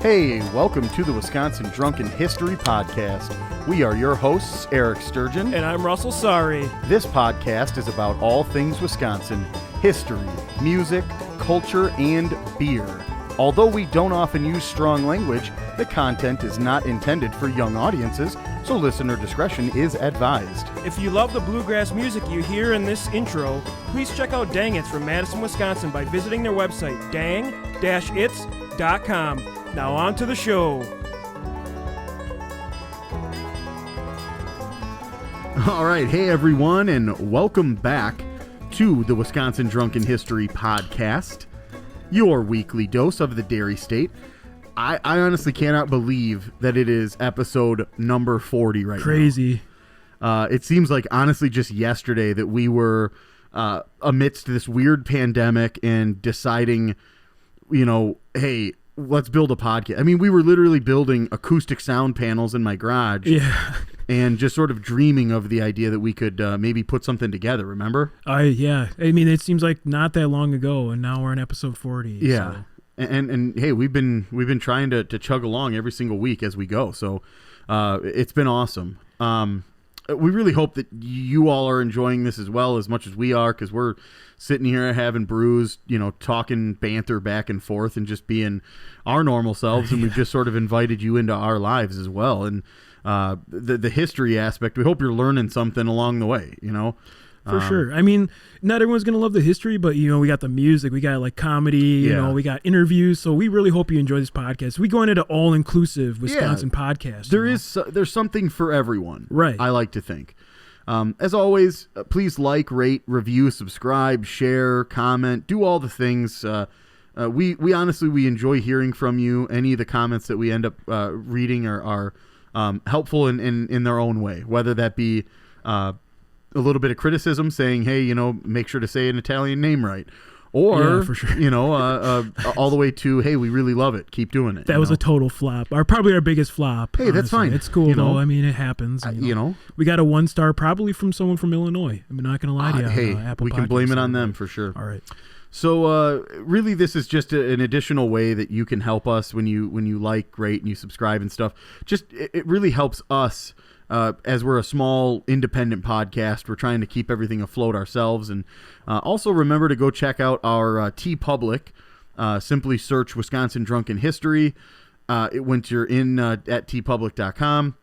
Hey, welcome to the Wisconsin Drunken History Podcast. We are your hosts, Eric Sturgeon. And I'm Russell Sari. This podcast is about all things Wisconsin, history, music, culture, and beer. Although we don't often use strong language, the content is not intended for young audiences, so listener discretion is advised. If you love the bluegrass music you hear in this intro, please check out Dang It's from Madison, Wisconsin by visiting their website, dang-its.com. Now on to the show. All right, hey everyone, and welcome back to the Wisconsin Drunken History Podcast, your weekly dose of the Dairy State. I honestly cannot believe that it is episode number 40 right Crazy. now. It seems like, honestly, just yesterday that we were amidst this weird pandemic and deciding, hey, let's build a podcast. I mean, we were literally building acoustic sound panels in my garage. Yeah. And just sort of dreaming of the idea that we could maybe put something together, remember? Yeah. I mean, it seems like not that long ago, and now we're in episode 40. Yeah. So. And hey, we've been trying to chug along every single week as we go. So it's been awesome. We really hope that you all are enjoying this as well as much as we are, because we're sitting here having brews, talking banter back and forth and just being our normal selves. And we've just sort of invited you into our lives as well. And the history aspect, we hope you're learning something along the way, For sure. I mean, not everyone's going to love the history, but, we got the music, we got like comedy, we got interviews. So we really hope you enjoy this podcast. We going into all-inclusive Wisconsin podcast. There's something for everyone. Right. I like to think. As always, please like, rate, review, subscribe, share, comment, do all the things. We honestly, we enjoy hearing from you. Any of the comments that we end up reading are helpful in their own way, whether that be a little bit of criticism saying, hey, make sure to say an Italian name right. Or, for sure. All the way to, hey, we really love it. Keep doing it. That was a total flop. Probably our biggest flop. Hey, that's fine. It's cool, though. I mean, it happens. We got a 1-star probably from someone from Illinois. I'm not going to lie to you. Hey, Apple we can blame it on them for sure. All right. So really, this is just an additional way that you can help us when you like, rate, and you subscribe and stuff. Just it really helps us as we're a small independent podcast. We're trying to keep everything afloat ourselves, and also remember to go check out our TeePublic. Simply search Wisconsin Drunken History. Once you're in at teepublic.com,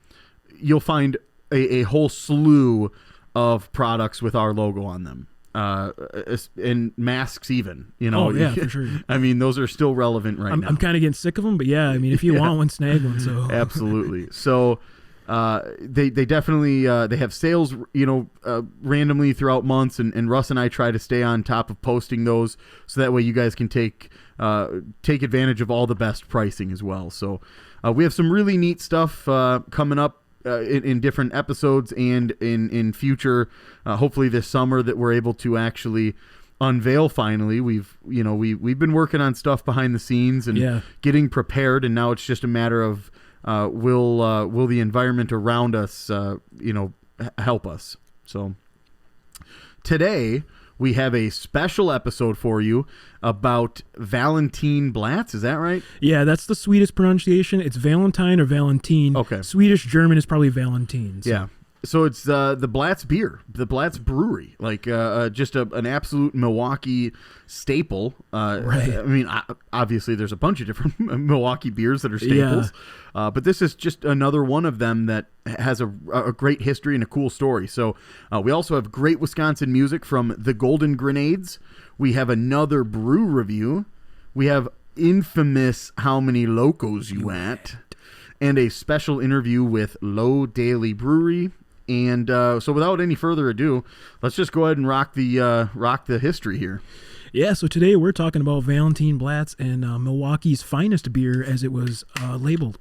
you'll find a whole slew of products with our logo on them. And masks even, Oh, yeah, for sure. I mean, those are still relevant now. I'm kind of getting sick of them, but yeah, I mean, if you want one, snag one. So Absolutely. So they definitely they have sales, randomly throughout months, and Russ and I try to stay on top of posting those so that way you guys can take advantage of all the best pricing as well. So we have some really neat stuff coming up. In different episodes and in future, hopefully this summer, that we're able to actually unveil finally. We've been working on stuff behind the scenes and getting prepared, and now it's just a matter of will the environment around us help us. So today we have a special episode for you about Valentin Blatz. Is that right? Yeah, that's the Swedish pronunciation. It's Valentine or Valentin. Okay. Swedish German is probably Valentin. So. Yeah. So it's the Blatz beer, the Blatz Brewery, like just an absolute Milwaukee staple. Right. I mean, obviously there's a bunch of different Milwaukee beers that are staples, but this is just another one of them that has a great history and a cool story. So we also have great Wisconsin music from the Golden Grenades. We have another brew review. We have infamous How Many Locos You At, and a special interview with Low Daily Brewery. And so without any further ado, let's just go ahead and rock the history here. Yeah, so today we're talking about Valentin Blatz and Milwaukee's finest beer, as it was labeled.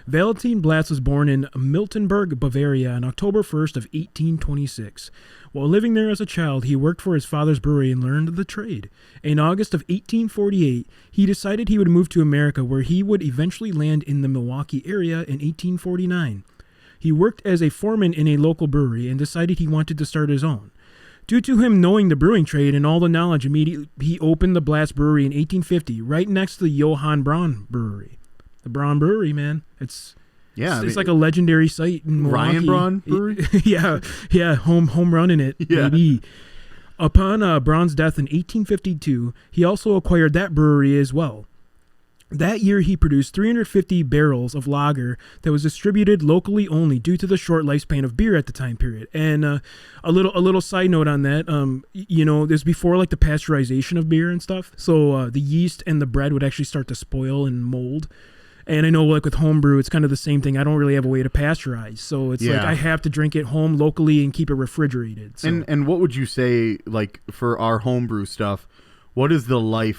Valentin Blatz was born in Miltenberg, Bavaria on October 1st of 1826. While living there as a child, he worked for his father's brewery and learned the trade. In August of 1848, he decided he would move to America, where he would eventually land in the Milwaukee area in 1849. He worked as a foreman in a local brewery and decided he wanted to start his own. Due to him knowing the brewing trade and all the knowledge, immediately he opened the Blatz Brewery in 1850, right next to the Johann Braun Brewery. The Braun Brewery, man. It's like a legendary site in Milwaukee. Ryan Braun Brewery? yeah, home running it, maybe. Upon Braun's death in 1852, he also acquired that brewery as well. That year, he produced 350 barrels of lager that was distributed locally only due to the short lifespan of beer at the time period. And a little side note on that, this before like the pasteurization of beer and stuff. So the yeast and the bread would actually start to spoil and mold. And I know like with homebrew, it's kind of the same thing. I don't really have a way to pasteurize. So it's like I have to drink it home locally and keep it refrigerated. So. And what would you say, like for our homebrew stuff, what is the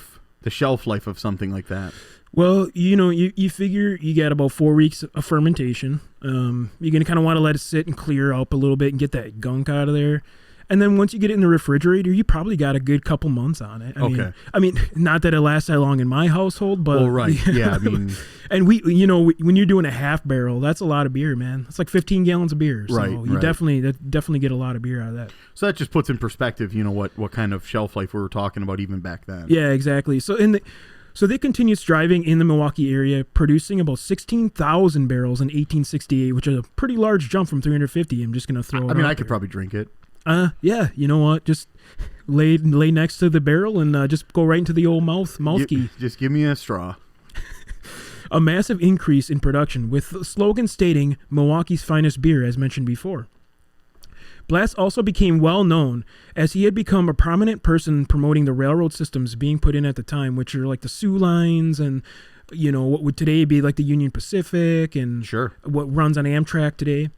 shelf life of something like that? Well, you figure you got about 4 weeks of fermentation. You're going to kind of want to let it sit and clear up a little bit and get that gunk out of there. And then once you get it in the refrigerator, you probably got a good couple months on it. I mean, not that it lasts that long in my household, but... Well, right, yeah, I mean... And when you're doing a half barrel, that's a lot of beer, man. It's like 15 gallons of beer. So you definitely get a lot of beer out of that. So that just puts in perspective, what kind of shelf life we were talking about even back then. Yeah, exactly. So they continued striving in the Milwaukee area, producing about 16,000 barrels in 1868, which is a pretty large jump from 350. I'm just going to throw it I mean, I could probably drink it. Yeah, you know what? Just lay next to the barrel and just go right into the old mouth key. Just give me a straw. A massive increase in production, with the slogan stating Milwaukee's finest beer, as mentioned before. Blatz also became well known as he had become a prominent person promoting the railroad systems being put in at the time, which are like the Soo lines and, what would today be like the Union Pacific and what runs on Amtrak today.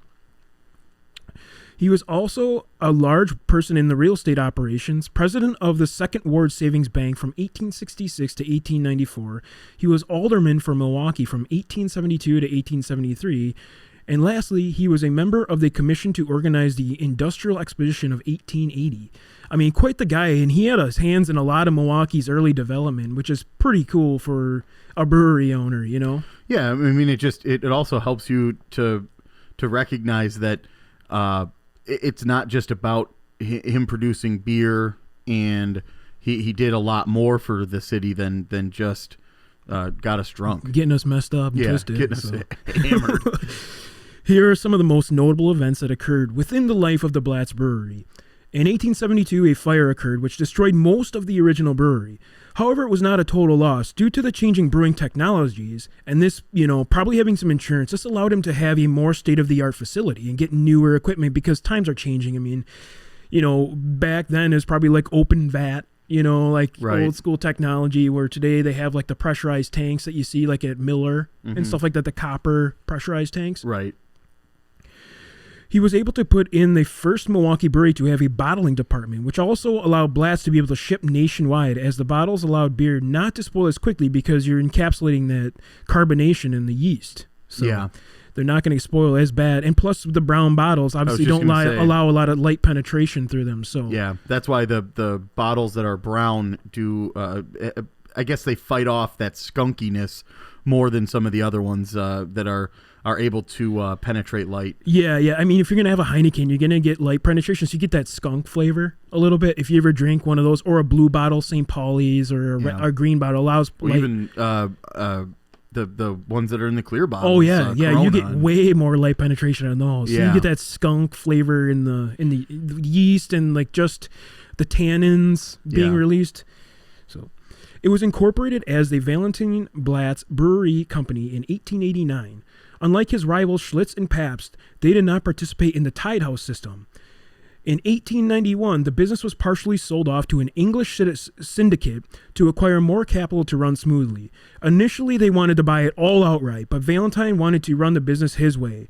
He was also a large person in the real estate operations, president of the Second Ward Savings Bank from 1866 to 1894. He was alderman for Milwaukee from 1872 to 1873. And lastly, he was a member of the commission to organize the Industrial Expedition of 1880. I mean, quite the guy, and he had his hands in a lot of Milwaukee's early development, which is pretty cool for a brewery owner, Yeah, I mean, it also helps you to recognize that it's not just about him producing beer, and he did a lot more for the city than just got us drunk. Getting us messed up and twisted. Getting us hammered. Here are some of the most notable events that occurred within the life of the Blatz Brewery. In 1872, a fire occurred which destroyed most of the original brewery. However, it was not a total loss due to the changing brewing technologies, and this, probably having some insurance, this allowed him to have a more state-of-the-art facility and get newer equipment because times are changing. I mean, back then it was probably like open vat, old school technology, where today they have like the pressurized tanks that you see like at Miller and stuff like that, the copper pressurized tanks. Right. He was able to put in the first Milwaukee brewery to have a bottling department, which also allowed Blatz to be able to ship nationwide, as the bottles allowed beer not to spoil as quickly because you're encapsulating that carbonation in the yeast. So they're not going to spoil as bad. And plus, the brown bottles obviously don't allow a lot of light penetration through them. So yeah, that's why the bottles that are brown do, I guess they fight off that skunkiness more than some of the other ones that are able to penetrate light. Yeah. I mean, if you're going to have a Heineken, you're going to get light penetration, so you get that skunk flavor a little bit. If you ever drink one of those, or a blue bottle, St. Pauli's, or a green bottle, allows light. Even the ones that are in the clear bottles. Oh, yeah. You get way more light penetration on those. So you get that skunk flavor in the yeast and like just the tannins being released. So it was incorporated as the Valentin Blatz Brewery Company in 1889. Unlike his rivals Schlitz and Pabst, they did not participate in the Tide House system. In 1891, the business was partially sold off to an English syndicate to acquire more capital to run smoothly. Initially, they wanted to buy it all outright, but Valentin wanted to run the business his way.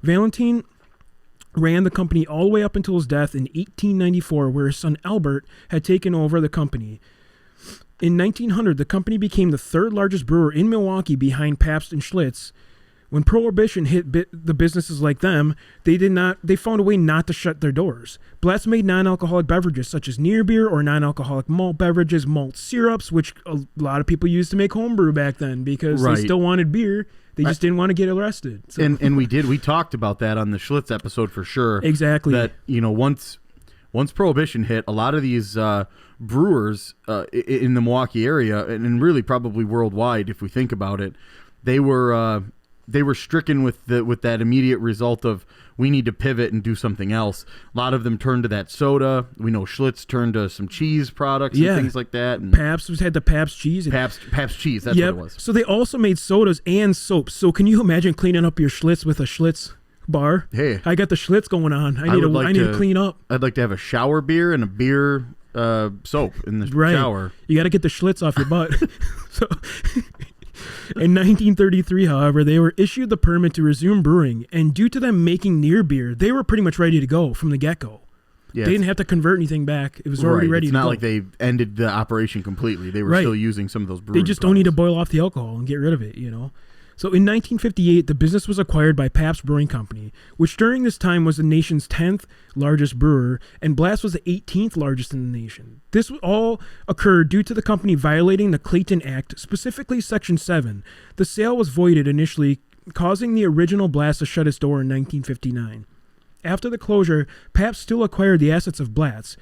Valentin ran the company all the way up until his death in 1894, where his son Albert had taken over the company. In 1900, the company became the third largest brewer in Milwaukee behind Pabst and Schlitz. When Prohibition hit the businesses like them, they found a way not to shut their doors. Blatz made non-alcoholic beverages such as near beer or non-alcoholic malt beverages, malt syrups, which a lot of people used to make homebrew back then because they still wanted beer. They just didn't want to get arrested. So. And we talked about that on the Schlitz episode for sure. Exactly. That, once Prohibition hit, a lot of these brewers in the Milwaukee area, and really probably worldwide if we think about it, they were stricken with that immediate result of we need to pivot and do something else. A lot of them turned to that soda. We know Schlitz turned to some cheese products and things like that. And Pabst had the Pabst cheese. Pabst cheese, that's what it was. So they also made sodas and soaps. So can you imagine cleaning up your Schlitz with a Schlitz bar? Hey, I got the Schlitz going on. I need to clean up. I'd like to have a shower beer and a beer soap in the shower. You got to get the Schlitz off your butt. So in 1933, however, they were issued the permit to resume brewing, and due to them making near beer, they were pretty much ready to go from the get-go. Yeah, they didn't have to convert anything back. It was already ready to go. It's not like they ended the operation completely. They were still using some of those brewing They just don't need to boil off the alcohol and get rid of it, you know. So in 1958, the business was acquired by Pabst Brewing Company, which during this time was the nation's 10th largest brewer, and Blatz was the 18th largest in the nation. This all occurred due to the company violating the Clayton Act, specifically Section 7. The sale was voided initially, causing the original Blatz to shut its door in 1959. After the closure, Pabst still acquired the assets of Blatz.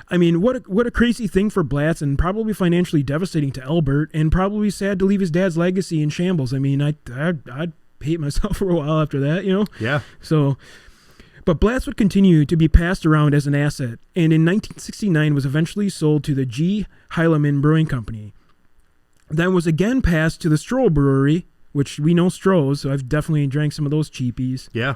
I mean, what a crazy thing for Blatz, and probably financially devastating to Albert, and probably sad to leave his dad's legacy in shambles. I mean, I'd hate myself for a while after that, you know? Yeah. So, but Blatz would continue to be passed around as an asset, and in 1969 was eventually sold to the G. Heilemann Brewing Company. Then was again passed to the Stroh Brewery, which we know Stroh's, so I've definitely drank some of those cheapies. Yeah.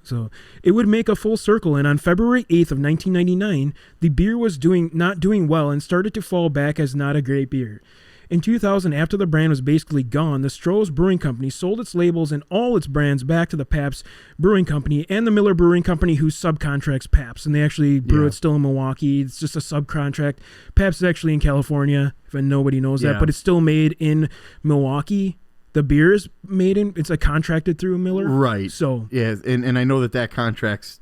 So it would make a full circle, and on February 8th of 1999, the beer was not doing well and started to fall back as not a great beer. In 2000, after the brand was basically gone, the Stroh's Brewing Company sold its labels and all its brands back to the Pabst Brewing Company and the Miller Brewing Company, who subcontracts Pabst, and they actually brew it still in Milwaukee. It's just a subcontract. Pabst is actually in California, if nobody knows that, but it's still made in Milwaukee. The beer is it's like contracted through Miller. Right. So yeah, and I know that contract's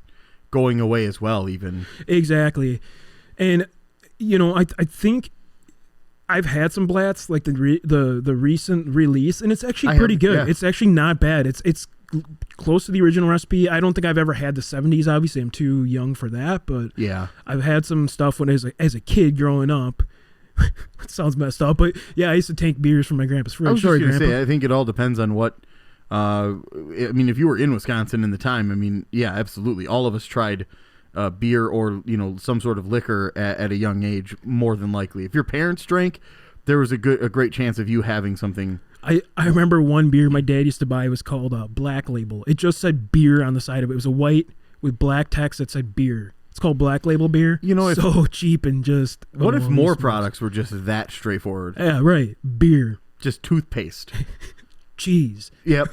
going away as well, even. Exactly. And, you know, I think I've had some Blatz, like the recent release, and it's actually pretty good. Yeah. It's actually not bad. It's close to the original recipe. I don't think I've ever had the 70s. Obviously, I'm too young for that, but yeah, I've had some stuff when as a kid growing up. It sounds messed up, but yeah, I used to tank beers from my grandpa's fridge. I was just going to say, I think it all depends on what. I mean, if you were in Wisconsin in the time, I mean, yeah, absolutely. All of us tried beer or some sort of liquor at a young age. More than likely, if your parents drank, there was a great chance of you having something. I remember one beer my dad used to buy was called Black Label. It just said beer on the side of it. It was a white with black text that said beer. It's called Black Label beer. So cheap and just. What if more products were just that straightforward? Yeah, right. Beer. Just toothpaste. Cheese. Yep.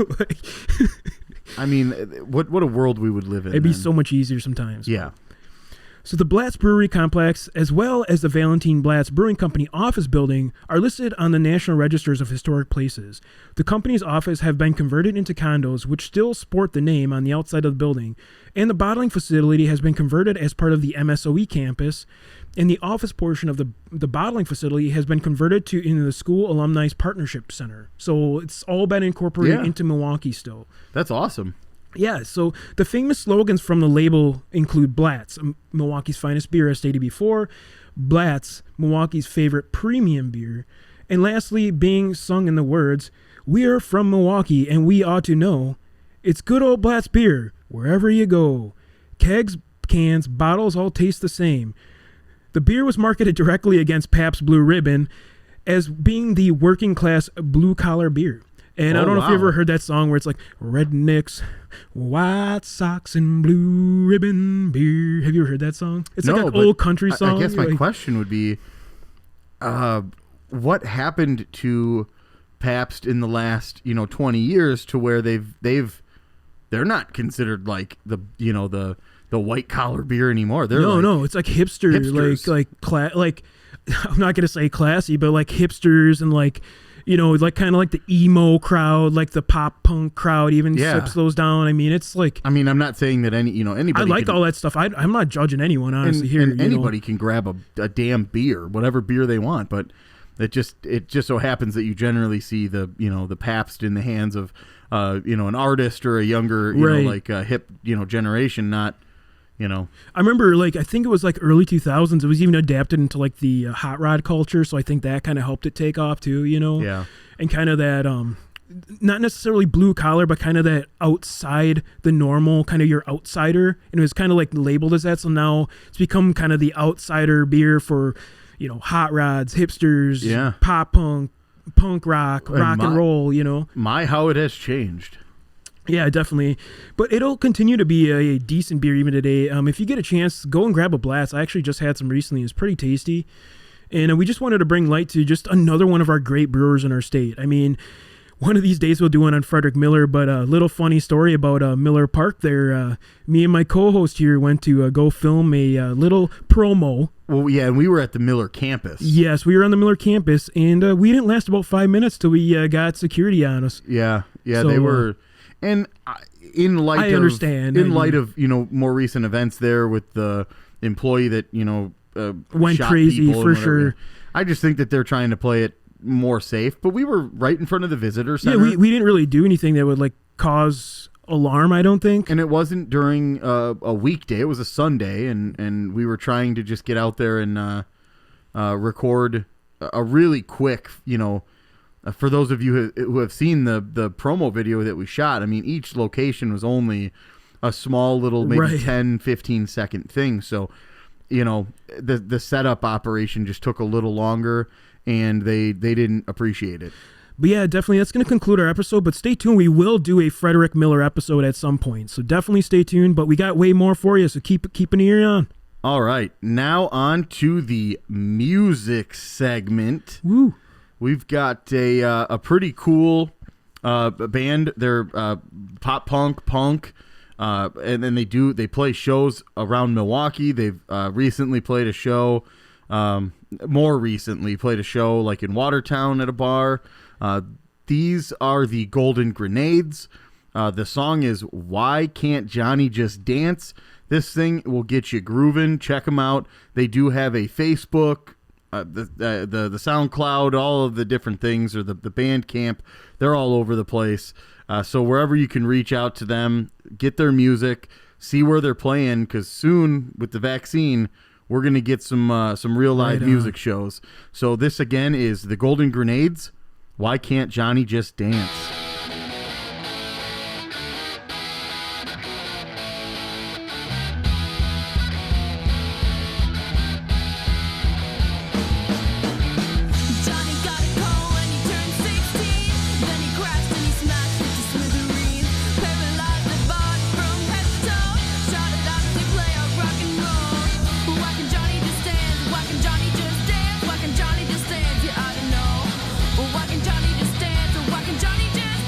I mean, what a world we would live in. It'd be so much easier sometimes. Yeah. So the Blatz Brewery Complex, as well as the Valentin Blatz Brewing Company office building, are listed on the National Registers of Historic Places. The company's office have been converted into condos, which still sport the name on the outside of the building, and the bottling facility has been converted as part of the MSOE campus, and the office portion of the bottling facility has been converted into the School Alumni Partnership Center. So it's all been incorporated into Milwaukee still. That's awesome. Yeah, so the famous slogans from the label include Blatz, Milwaukee's finest beer, as stated before, Blatz, Milwaukee's favorite premium beer, and lastly, being sung in the words, "We're from Milwaukee and we ought to know, it's good old Blatz beer, wherever you go. Kegs, cans, bottles all taste the same." The beer was marketed directly against Pabst Blue Ribbon as being the working class blue collar beer. And I don't know if you ever heard that song where it's like rednecks, White Sox, and Blue Ribbon beer. Have you ever heard that song? It's like an old country song. I guess my question would be, what happened to Pabst in the last 20 years to where they're not considered like the white collar beer anymore? They're no, it's like hipsters. like I'm not gonna say classy, but like hipsters and like. Like kind of like the emo crowd, like the pop punk crowd even sips those down. I mean, it's like... I mean, I'm not saying that anybody... I like all that stuff. I'm not judging anyone, honestly. And anybody can grab a damn beer, whatever beer they want, but it just so happens that you generally see the Pabst in the hands of, an artist or a younger, hip, generation, not... I remember, I think it was early 2000s. It was even adapted into the hot rod culture, so I think that kind of helped it take off too. Yeah. And kind of that not necessarily blue collar, but kind of that outside the normal, kind of your outsider. And it was kind of like labeled as that. So now it's become kind of the outsider beer for, you know, hot rods, hipsters, pop punk, punk rock, rock and roll, you know. How it has changed. Yeah, definitely. But it'll continue to be a decent beer even today. If you get a chance, go and grab a Blatz. I actually just had some recently. It's pretty tasty. And we just wanted to bring light to just another one of our great brewers in our state. I mean, one of these days we'll do one on Frederick Miller, but a little funny story about Miller Park there. Me and my co-host here went to go film a little promo. Well, yeah, and we were at the Miller campus. Yes, we were on the Miller campus, and we didn't last about 5 minutes till we got security on us. Yeah, so, they were... And in light of, you know, more recent events there with the employee that, you know, went crazy for sure. I just think that they're trying to play it more safe. But we were right in front of the visitor center. Yeah, we didn't really do anything that would like cause alarm, I don't think. And it wasn't during a weekday. It was a Sunday, and we were trying to just get out there and record a really quick, you know. For those of you who have seen the promo video that we shot, I mean, each location was only a small little, maybe 10, 15-second thing. So, you know, the setup operation just took a little longer, and they didn't appreciate it. But yeah, definitely, that's going to conclude our episode. But stay tuned. We will do a Frederick Miller episode at some point. So definitely stay tuned. But we got way more for you, so keep an ear on. All right. Now on to the music segment. Woo. We've got a pretty cool band. They're pop punk, and then they play shows around Milwaukee. They've recently played a show, more recently played a show like in Watertown at a bar. These are the Golden Grenades. The song is "Why Can't Johnny Just Dance?" This thing will get you grooving. Check them out. They do have a Facebook. The SoundCloud, all of the different things, or the Bandcamp, they're all over the place. So wherever you can reach out to them, get their music, see where they're playing, because soon with the vaccine, we're gonna get some real live music shows. So this again is the Golden Grenades. Why Can't Johnny Just Dance? Why can Johnny just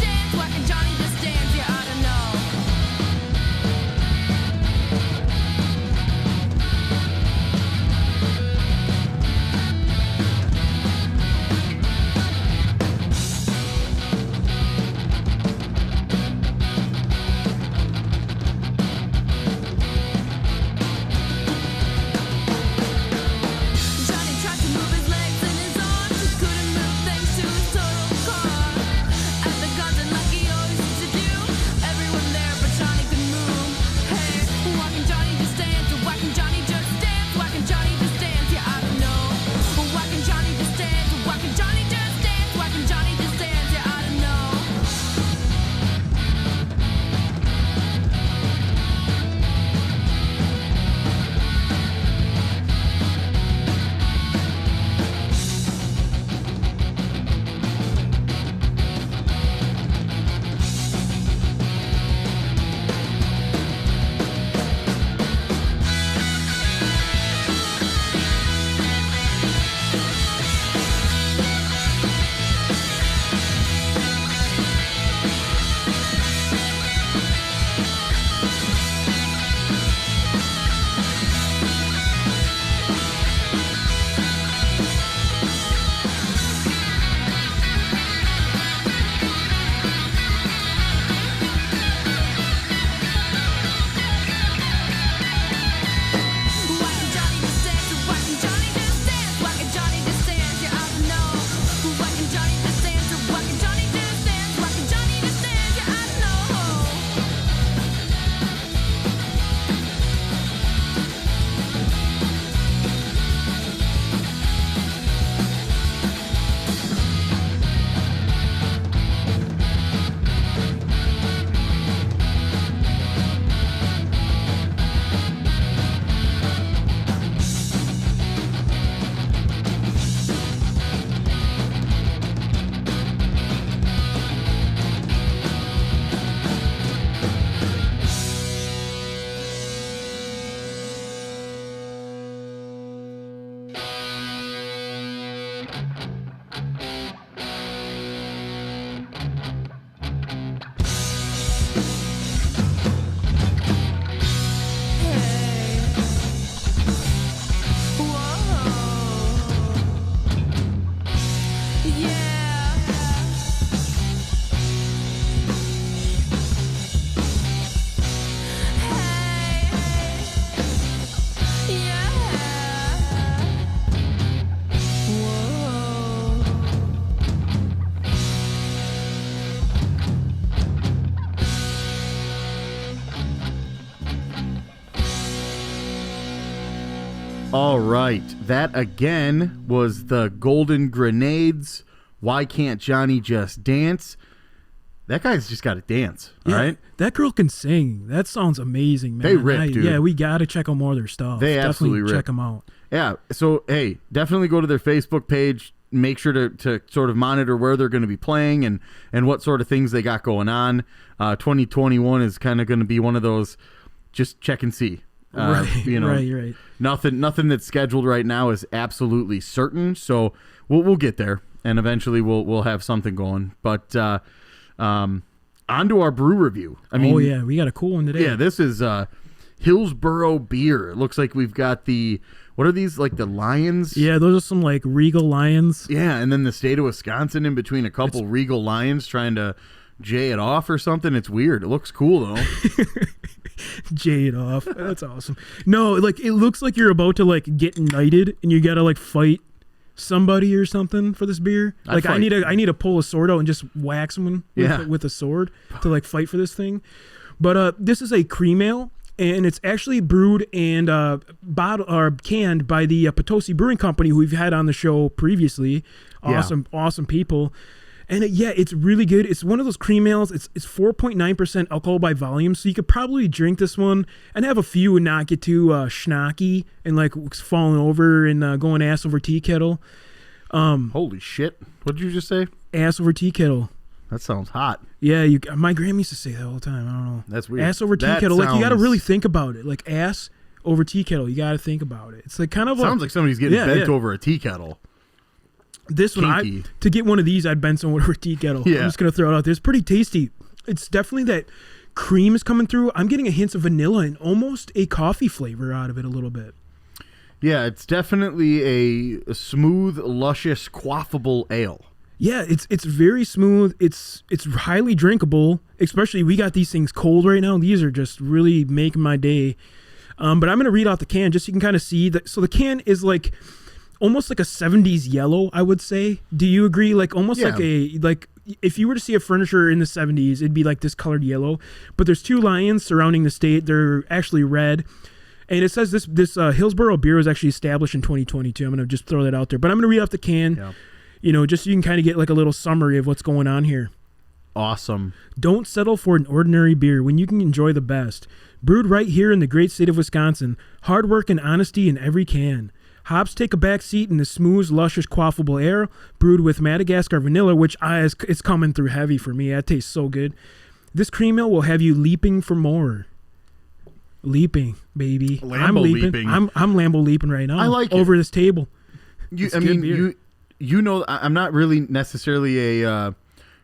All right. That again was the Golden Grenades. Why Can't Johnny Just Dance? That guy's just got to dance, all right? That girl can sing. That sounds amazing, man. They rip, dude. Yeah, we got to check out more of their stuff. They absolutely Definitely rip. check them out. Yeah, so, hey, definitely go to their Facebook page. Make sure to sort of monitor where they're going to be playing and what sort of things they got going on. 2021 is kind of going to be one of those just check and see. Right. Nothing that's scheduled right now is absolutely certain, so we'll get there, and eventually we'll have something going. But on to our brew review. We got a cool one today. Yeah, this is Hillsboro beer. It looks like we've got what are these, like the Lions? Yeah, those are some like Regal Lions. Yeah, and then the state of Wisconsin in between a couple Regal Lions trying to jay it off or something. It's weird. It looks cool though. Jay it off. That's awesome. No, like it looks like you're about to like get knighted and you gotta like fight somebody or something for this beer. Like I need to pull a sword out and just whack someone with a sword to like fight for this thing. But this is a cream ale, and it's actually brewed and canned by the Potosi Brewing Company, who we've had on the show previously. Awesome people. And it's really good. It's one of those cream ales. It's 4.9% alcohol by volume, so you could probably drink this one and have a few and not get too schnocky and like falling over and going ass over tea kettle. Holy shit! What did you just say? Ass over tea kettle. That sounds hot. Yeah, my grandma used to say that all the time. I don't know. That's weird. Ass over tea kettle. Like you got to really think about it. Like ass over tea kettle. You got to think about it. It's like kind of sounds like somebody's getting bent over a tea kettle. This one, to get one of these, I'd bend someone over a tea kettle. Yeah. I'm just going to throw it out there. It's pretty tasty. It's definitely that cream is coming through. I'm getting a hint of vanilla and almost a coffee flavor out of it a little bit. Yeah, it's definitely a smooth, luscious, quaffable ale. Yeah, it's very smooth. It's highly drinkable, especially we got these things cold right now. These are just really making my day. But I'm going to read out the can just so you can kind of see that. So the can is like almost like a 70s yellow, I would say. Do you agree? Like almost like if you were to see a furniture in the 70s, it'd be like this colored yellow. But there's two lions surrounding the state. They're actually red. And it says this Hillsboro beer was actually established in 2022. I'm going to just throw that out there. But I'm going to read off the can, just so you can kind of get like a little summary of what's going on here. Awesome. Don't settle for an ordinary beer when you can enjoy the best. Brewed right here in the great state of Wisconsin. Hard work and honesty in every can. Hops take a back seat in the smooth, luscious, quaffable ale, brewed with Madagascar vanilla, which it's coming through heavy for me. That tastes so good. This cream ale will have you leaping for more. Leaping, baby. I'm leaping. I'm Lambo leaping right now. I like over this table. I'm not really necessarily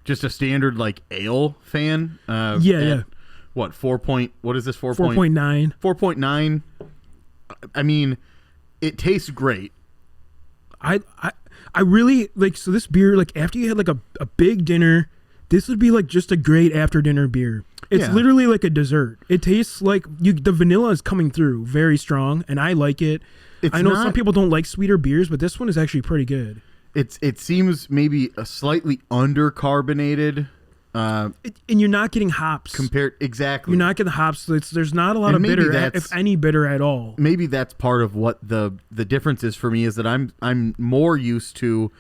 just a standard like ale fan. What 4 point? What is this 4.9? 4.9. I mean, it tastes great. I really like, so this beer, like after you had like a big dinner, this would be like just a great after dinner beer. It's literally like a dessert. It tastes like the vanilla is coming through very strong, and I like it. I know some people don't like sweeter beers, but this one is actually pretty good. It seems maybe a slightly undercarbonated. And you're not getting hops. Exactly. You're not getting hops. So there's not a lot of bitter, if any bitter at all. Maybe that's part of what the difference is for me, is that I'm more used to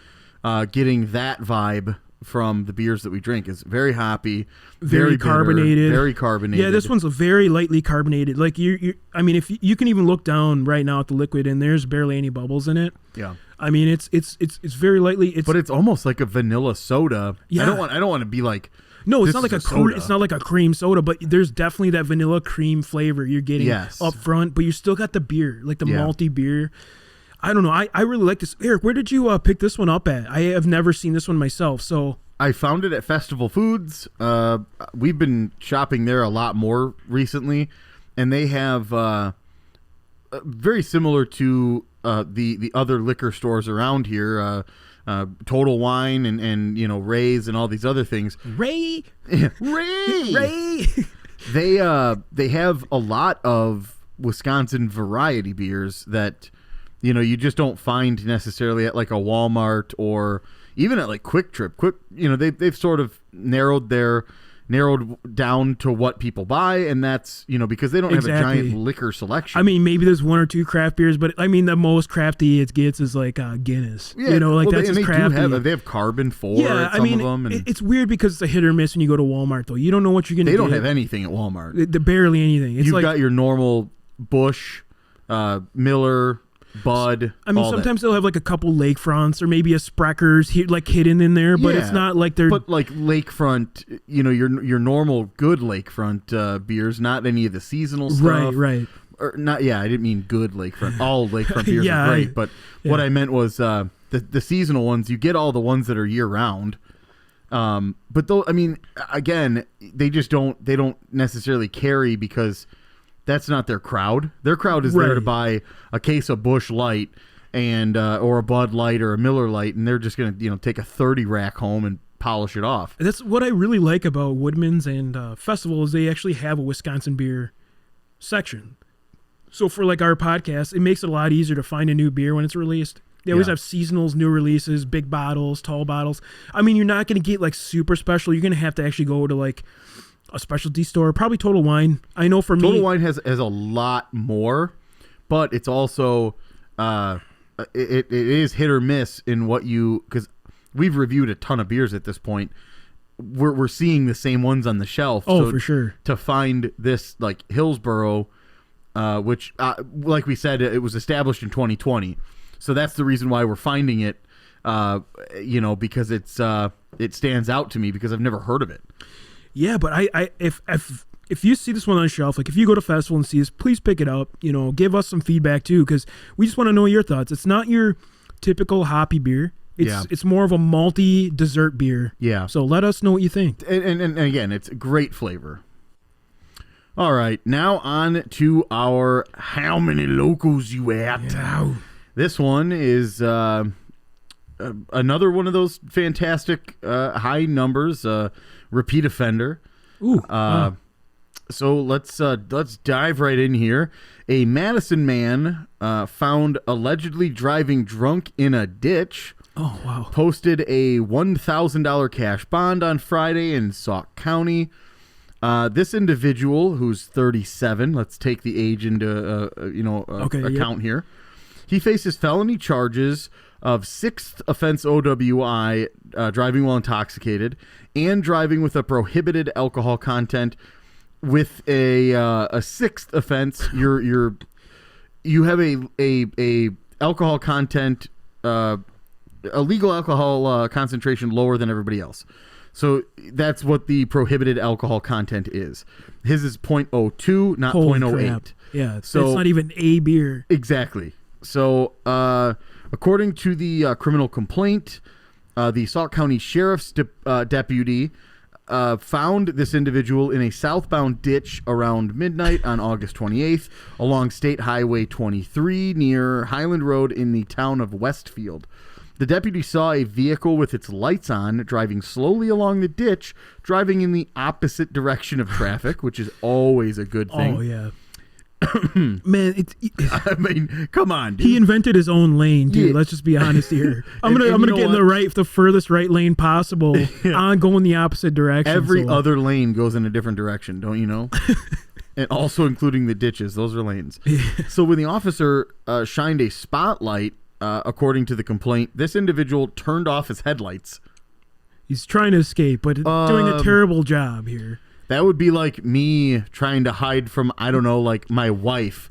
getting that vibe from the beers that we drink. Is very hoppy, very carbonated, bitter, very carbonated. Yeah, this one's a very lightly carbonated. Like I mean, if you can even look down right now at the liquid, and there's barely any bubbles in it. Yeah. I mean, it's very lightly. But it's almost like a vanilla soda. Yeah. I don't want to be like. No, it's not like it's not like a cream soda, but there's definitely that vanilla cream flavor you're getting up front. But you still got the beer, like the malty beer. I don't know. I really like this. Eric, where did you pick this one up at? I have never seen this one myself. So I found it at Festival Foods. We've been shopping there a lot more recently, and they have very similar to the other liquor stores around here. Total Wine and Ray's and all these other things. Ray. They have a lot of Wisconsin variety beers that you just don't find necessarily at like a Walmart or even at like Quick Trip. They've sort of narrowed their narrowed down to what people buy, and that's, because they don't have a giant liquor selection. I mean, maybe there's one or two craft beers, but I mean, the most crafty it gets is like Guinness. Yeah, that's just crafty. They have carbon for of them. And it's weird because it's a hit or miss when you go to Walmart, though. You don't know what you're going to get. They don't have anything at Walmart. Barely anything. It's You've got your normal Busch, Miller, Bud. I mean, sometimes they'll have like a couple lakefronts or maybe a Sprecher's hidden in there, but it's not like they're. But like lakefront, your normal good lakefront beers, not any of the seasonal stuff. Right. Or not. Yeah, I didn't mean good lakefront. All lakefront beers are great, but what I meant was the seasonal ones. You get all the ones that are year round. But though, I mean, again, they don't necessarily carry because that's not their crowd. Their crowd is there to buy a case of Busch Light and or a Bud Light or a Miller Light, and they're just going to take a 30 rack home and polish it off. That's what I really like about Woodman's and Festival is they actually have a Wisconsin beer section. So for like our podcast, it makes it a lot easier to find a new beer when it's released. They always have seasonals, new releases, big bottles, tall bottles. I mean, you're not going to get like super special. You're going to have to actually go to like a specialty store, probably Total Wine. I know for me, Total Wine has a lot more, but it's also it is hit or miss in what because we've reviewed a ton of beers at this point. We're seeing the same ones on the shelf. Oh, so for sure. To find this like Hillsboro, which like we said, it was established in 2020, so that's the reason why we're finding it. Because it stands out to me because I've never heard of it. Yeah, but if you see this one on the shelf, like if you go to festival and see this, please pick it up. Give us some feedback too, because we just want to know your thoughts. It's not your typical hoppy beer. It's more of a malty dessert beer. Yeah. So let us know what you think. And again, it's a great flavor. All right, now on to our How Many Locals You At? Yeah. This one is another one of those fantastic high numbers. Repeat offender. Ooh. So let's dive right in here. A Madison man found allegedly driving drunk in a ditch. Oh, wow. Posted a $1,000 cash bond on Friday in Sauk County. This individual, who's 37, let's take the age into account here. He faces felony charges of 6th offense OWI, driving while intoxicated, and driving with a prohibited alcohol content. With a 6th offense, you have a alcohol content, a legal alcohol concentration lower than everybody else. So that's what the prohibited alcohol content is. His is 0.02, not 0.08. Yeah, so it's not even a beer. Exactly. So according to the criminal complaint, the Sauk County Sheriff's deputy found this individual in a southbound ditch around midnight on August 28th along State Highway 23 near Highland Road in the town of Westfield. The deputy saw a vehicle with its lights on driving slowly along the ditch, driving in the opposite direction of traffic, which is always a good thing. Oh, yeah. Man, I mean, come on, dude. He invented his own lane, dude. Yeah. Let's just be honest here. I'm gonna get in the furthest right lane possible. On going the opposite direction. Every other lane goes in a different direction, don't you know? And also including the ditches; those are lanes. Yeah. So when the officer shined a spotlight, according to the complaint, this individual turned off his headlights. He's trying to escape, but doing a terrible job here. That would be like me trying to hide from, I don't know, like my wife.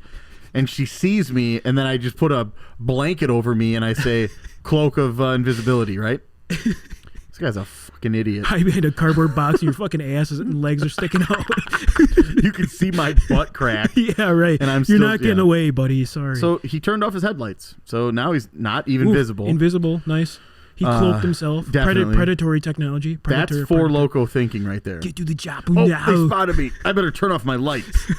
And she sees me, and then I just put a blanket over me, and I say, cloak of invisibility, right? This guy's a fucking idiot. Hide behind a cardboard box, and your fucking ass and legs are sticking out. You can see my butt crack. Yeah, right. And you're not getting away, buddy. Sorry. So he turned off his headlights. So now he's not even visible. Invisible. Nice. He cloaked himself. Predatory technology. That's Four Loko thinking right there. Get to the job now. They spotted me. I better turn off my lights.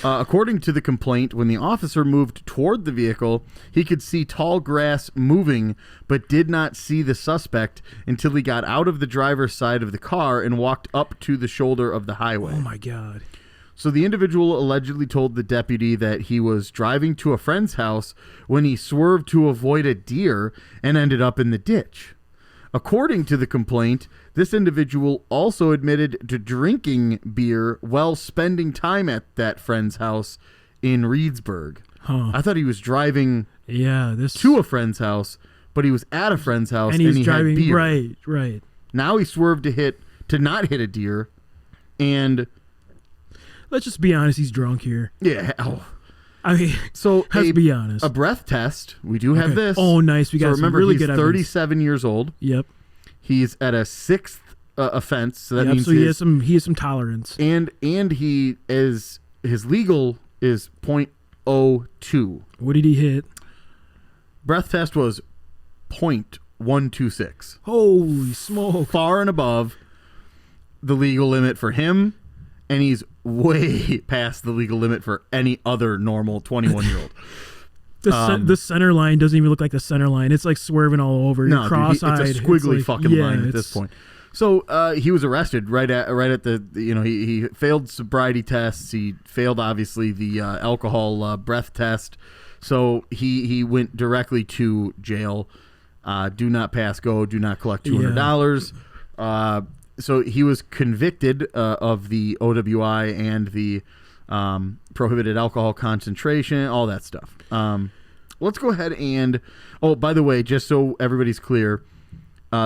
According to the complaint, when the officer moved toward the vehicle, he could see tall grass moving, but did not see the suspect until he got out of the driver's side of the car and walked up to the shoulder of the highway. Oh, my God. So the individual allegedly told the deputy that he was driving to a friend's house when he swerved to avoid a deer and ended up in the ditch. According to the complaint, this individual also admitted to drinking beer while spending time at that friend's house in Reedsburg. Huh. I thought he was driving this to a friend's house, but he was at a friend's house and he driving, had beer. Right. Now he swerved to not hit a deer, and let's just be honest, he's drunk here. yeah. Oh. I mean, So let's be honest. A breath test. We do have this. Oh, nice. We got remember, some really he's good evidence. 37 years old. Yep. He's at a sixth offense, so that means so he has some tolerance. And his legal is .02. What did he hit? Breath test was .126. Holy smoke! Far and above the legal limit for him, and he's way past the legal limit for any other normal 21-year-old. The center line doesn't even look like the center line. It's like swerving all over. No, cross-eyed. it's a squiggly like, fucking line at this point. So he was arrested right at the he failed sobriety tests. He failed obviously the alcohol breath test. So he went directly to jail. Do not pass go. Do not collect $200. So he was convicted of the OWI and the prohibited alcohol concentration, all that stuff. Let's go ahead and, by the way, just so everybody's clear,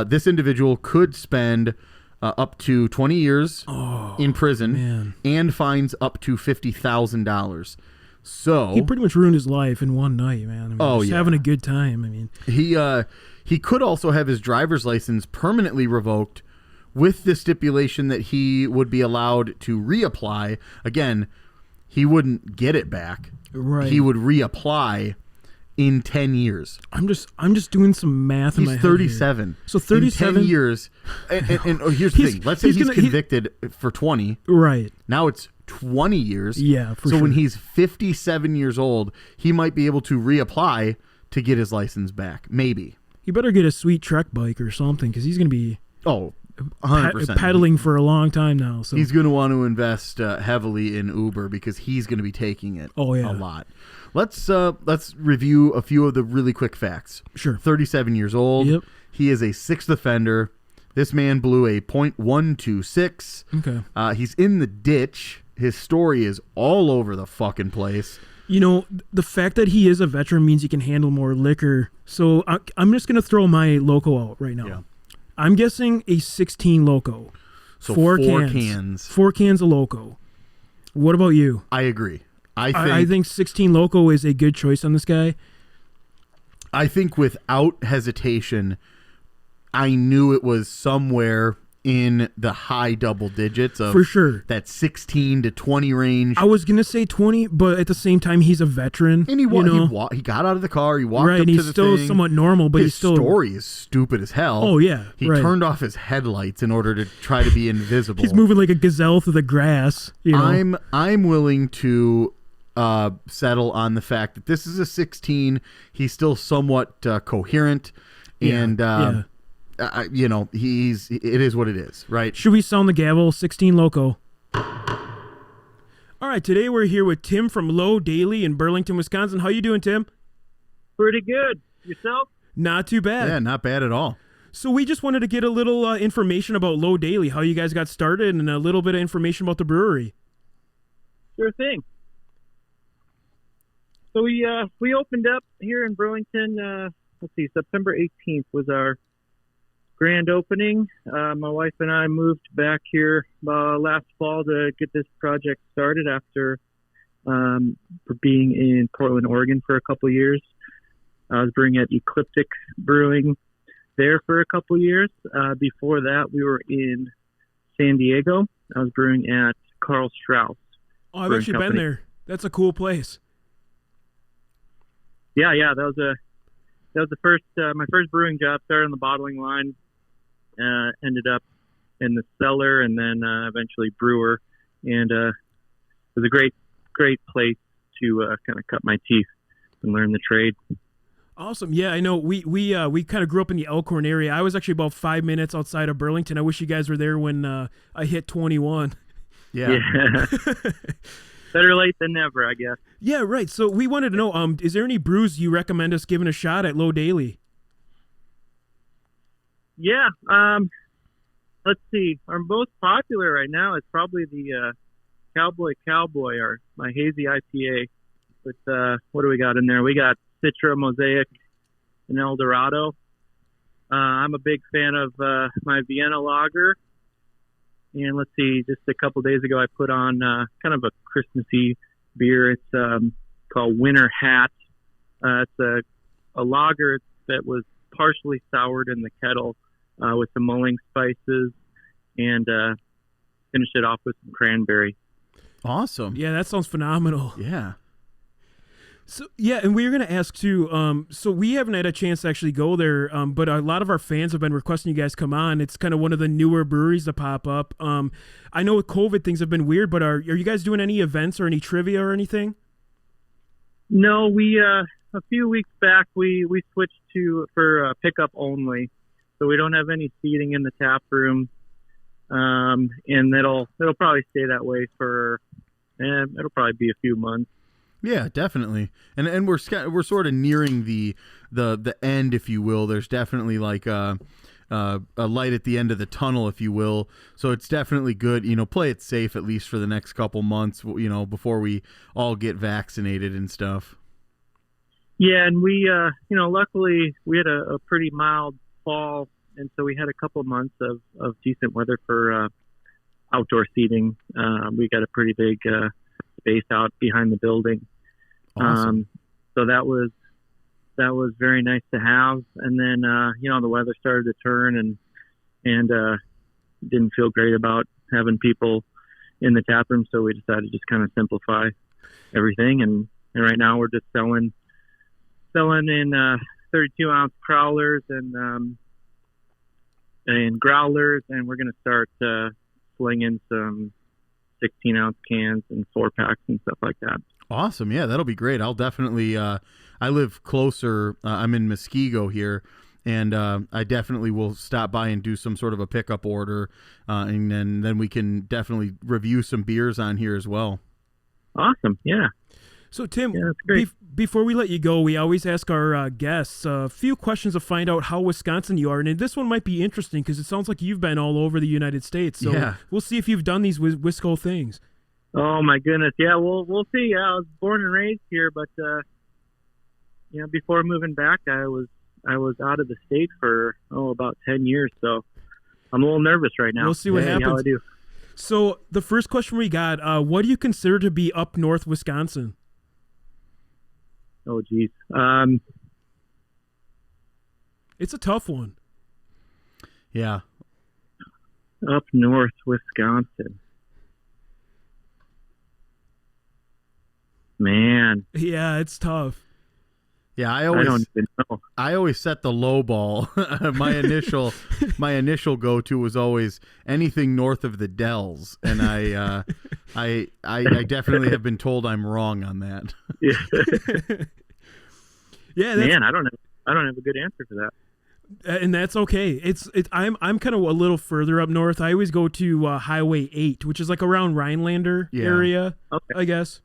this individual could spend up to 20 years in prison and fines up to $50,000. So he pretty much ruined his life in one night, man. I mean, just having a good time. I mean, he could also have his driver's license permanently revoked, with the stipulation that he would be allowed to reapply. Again, he wouldn't get it back. Right. He would reapply in 10 years. I'm just doing some math in my head. He's 37. Here. So 37 in 10 years. And here's the thing. Let's say he's convicted for 20. Right. Now it's 20 years. Yeah, for sure. So when he's 57 years old, he might be able to reapply to get his license back. Maybe. He better get a sweet Trek bike or something, because he's going to be 100%. Pedaling for a long time now. So he's going to want to invest heavily in Uber, because he's going to be taking it a lot. Let's review a few of the really quick facts. Sure. 37 years old. Yep. He is a sixth offender. This man blew a .126. Okay. He's in the ditch. His story is all over the fucking place. You know, the fact that he is a veteran means he can handle more liquor. So I'm just going to throw my loco out right now. Yeah. I'm guessing a 16 loco. So four cans. 4 cans of loco. What about you? I agree. I think 16 loco is a good choice on this guy. I think without hesitation, I knew it was somewhere in the high double digits of, for sure, that 16 to 20 range. I was gonna say 20, but at the same time, he's a veteran, and he got out of the car. He walked up and to he's the still thing. somewhat normal, but his he's still story is stupid as hell. Oh yeah, he turned off his headlights in order to try to be invisible. He's moving like a gazelle through the grass. You know? I'm willing to settle on the fact that this is a 16. He's still somewhat coherent, and it is what it is, right? Should we sound the gavel? 16 loco. All right, today we're here with Tim from Low Daily in Burlington, Wisconsin. How you doing, Tim? Pretty good. Yourself? Not too bad. Yeah, not bad at all. So we just wanted to get a little information about Low Daily, how you guys got started, and a little bit of information about the brewery. Sure thing. So we opened up here in Burlington. September 18th was our grand opening. My wife and I moved back here last fall to get this project started after being in Portland, Oregon for a couple years. I was brewing at Ecliptic Brewing there for a couple years. Before that, we were in San Diego. I was brewing at Carl Strauss. Oh, I've actually been there. That's a cool place. Yeah, that was the first my first brewing job. Started on the bottling line, ended up in the cellar, and then eventually brewer. And it was a great place to kind of cut my teeth and learn the trade. Awesome. Yeah, I know. We kind of grew up in the Elkhorn area. I was actually about 5 minutes outside of Burlington. I wish you guys were there when I hit 21. Yeah. Better late than never, I guess. Yeah, right. So we wanted to know, is there any brews you recommend us giving a shot at Low Daily? Yeah. Let's see. Our most popular right now is probably the Cowboy, or my hazy IPA. With what do we got in there? We got Citra, Mosaic, and El Dorado. I'm a big fan of my Vienna Lager. And let's see, just a couple days ago, I put on kind of a Christmassy beer. It's called Winter Hat. It's a lager that was partially soured in the kettle with some mulling spices, and finish it off with some cranberry. Awesome. Yeah, that sounds phenomenal. Yeah. So yeah, and we were going to ask too. So we haven't had a chance to actually go there, but a lot of our fans have been requesting you guys come on. It's kind of one of the newer breweries to pop up. I know with COVID things have been weird, but are you guys doing any events or any trivia or anything? No, we a few weeks back we switched for pickup only, so we don't have any seating in the tap room, and it'll probably stay that way for it'll probably be a few months. Yeah, definitely, and we're sort of nearing the end, if you will. There's definitely like a light at the end of the tunnel, if you will. So it's definitely good. Play it safe at least for the next couple months. Before we all get vaccinated and stuff. Yeah, and we luckily we had a pretty mild fall, and so we had a couple months of decent weather for outdoor seating. We got a pretty big space out behind the building. Awesome. So that was very nice to have. And then the weather started to turn, and didn't feel great about having people in the tap room, so we decided to just kind of simplify everything. And right now we're just selling in 32 ounce crawlers and growlers, and we're going to start slinging some 16 ounce cans and 4-packs and stuff like that. Awesome. Yeah, that'll be great. I'll definitely, I live closer. I'm in Muskego here, and I definitely will stop by and do some sort of a pickup order, and then we can definitely review some beers on here as well. Awesome. Yeah. So Tim, yeah, that's great. Before we let you go, we always ask our guests a few questions to find out how Wisconsin you are, and this one might be interesting because it sounds like you've been all over the United States. So yeah. We'll see if you've done these Wisco things. Oh my goodness, yeah, we'll see. I was born and raised here, but before moving back, I was out of the state for about 10 years, so I'm a little nervous right now. We'll see what happens. How I do. So the first question we got: what do you consider to be up north Wisconsin? Oh geez, it's a tough one. Yeah, up north Wisconsin. Man. Yeah, it's tough. Yeah, I don't even know. I always set the low ball. my initial go-to was always anything north of the Dells, and I definitely have been told I'm wrong on that. Yeah, man, I don't have a good answer for that. And that's okay. I'm kind of a little further up north. I always go to Highway 8, which is like around Rhinelander area, okay. I guess.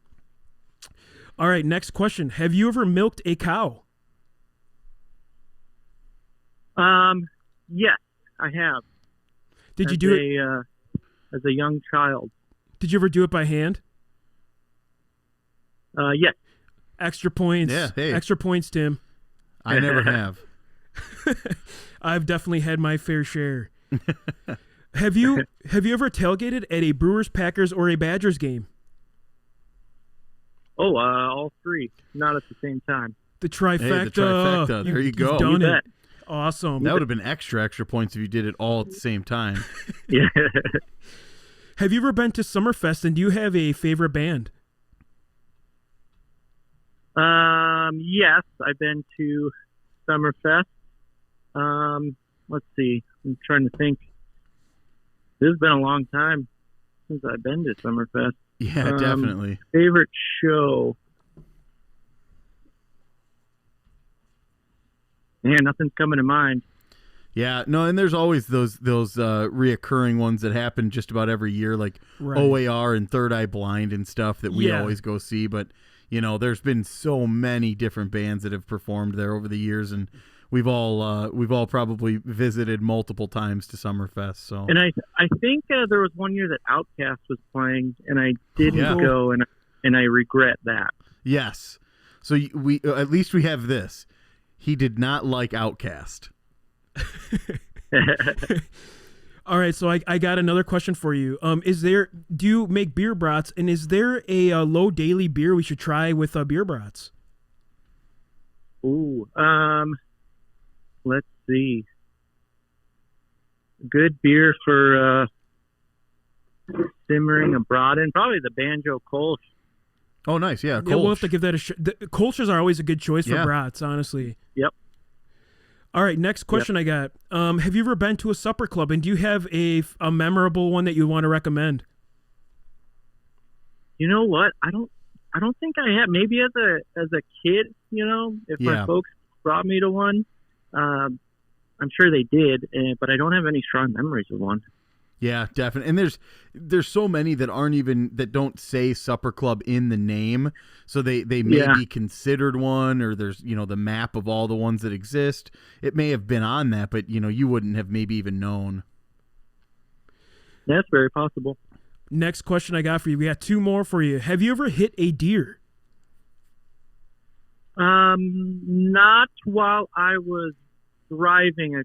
All right, next question. Have you ever milked a cow? Yes, I have. Did you do it as a young child? Did you ever do it by hand? Yes. Extra points. Yeah, hey. Extra points, Tim. I never have. I've definitely had my fair share. Have you ever tailgated at a Brewers, Packers, or a Badgers game? Oh, all three, not at the same time. The trifecta. Hey, the trifecta. There you go. You've done You it. bet. Awesome. That would have been extra points if you did it all at the same time. Yeah. Have you ever been to Summerfest, and do you have a favorite band? Yes, I've been to Summerfest. Let's see. I'm trying to think. This has been a long time since I've been to Summerfest. Yeah, definitely. Favorite show? Man, nothing's coming to mind. Yeah, no, and there's always those reoccurring ones that happen just about every year, like Right. OAR and Third Eye Blind and stuff that we always go see. But there's been so many different bands that have performed there over the years, and we've all probably visited multiple times to Summerfest. So, and I think there was one year that Outkast was playing, and I didn't go, and I regret that. Yes. So we at least we have this. He did not like Outkast. All right, so I got another question for you. Do you make beer brats, and is there a low daily beer we should try with beer brats? Ooh, let's see. Good beer for simmering a brat in, probably the Banjo Kolsch. Oh, nice, yeah. We'll have to give that a shot. Kolsch's are always a good choice for brats, honestly. Yep. All right, next question I got. Have you ever been to a supper club, and do you have a memorable one that you want to recommend? You know what? I don't think I have. Maybe as a kid, if my folks brought me to one, I'm sure they did, but I don't have any strong memories of one. Yeah, definitely. And there's so many that don't say supper club in the name, so they may be considered one, or there's the map of all the ones that exist. It may have been on that, but you wouldn't have maybe even known. That's very possible. Next question I got for you. We got two more for you. Have you ever hit a deer? Not while I was driving a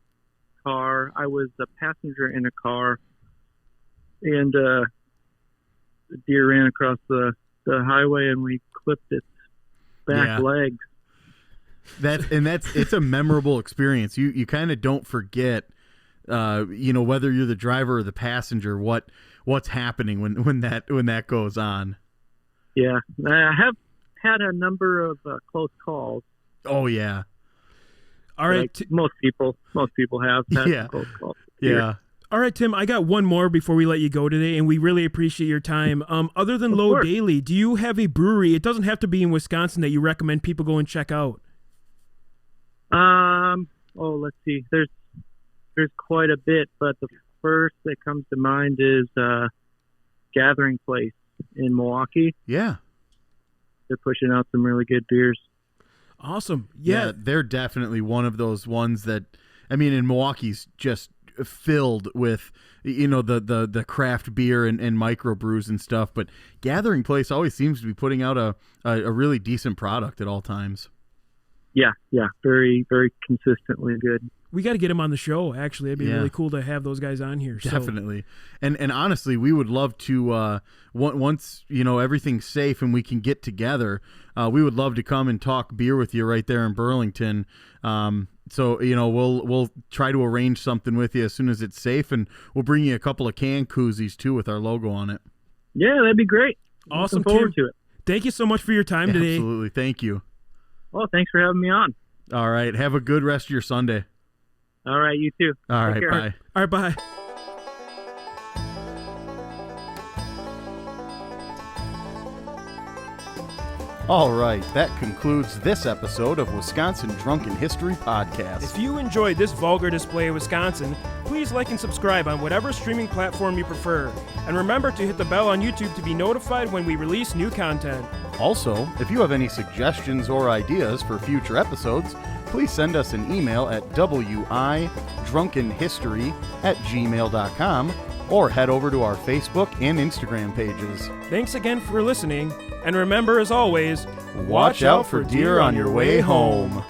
car. I was a passenger in a car. And the deer ran across the highway, and we clipped its back legs. It's a memorable experience. You kind of don't forget, whether you're the driver or the passenger, what's happening when that goes on. Yeah, I have had a number of close calls. Oh yeah. All right. Most people have had close calls. Yeah. All right, Tim, I got one more before we let you go today, and we really appreciate your time. Other than Low Daily, do you have a brewery? It doesn't have to be in Wisconsin that you recommend people go and check out. Let's see. There's quite a bit, but the first that comes to mind is Gathering Place in Milwaukee. Yeah. They're pushing out some really good beers. Awesome. Yeah, they're definitely one of those ones that, in Milwaukee's just filled with the craft beer and microbrews and stuff, but Gathering Place always seems to be putting out a really decent product at all times. Yeah, very, very consistently good. We got to get them on the show. Actually, it'd be really cool to have those guys on here. Definitely, and honestly, we would love to once everything's safe and we can get together. We would love to come and talk beer with you right there in Burlington. So we'll try to arrange something with you as soon as it's safe, and we'll bring you a couple of can koozies too with our logo on it. Yeah, that'd be great. Awesome. Looking forward to it. Thank you so much for your time today. Absolutely, thank you. Well, thanks for having me on. All right, have a good rest of your Sunday. All right, you too. All right, care. bye. All right, bye. All right, that concludes this episode of Wisconsin Drunken History Podcast. If you enjoyed this vulgar display of Wisconsin, please like and subscribe on whatever streaming platform you prefer. And remember to hit the bell on YouTube to be notified when we release new content. Also, if you have any suggestions or ideas for future episodes, please send us an email at widrunkenhistory@gmail.com or head over to our Facebook and Instagram pages. Thanks again for listening, and remember, as always, Watch out for deer on your way home.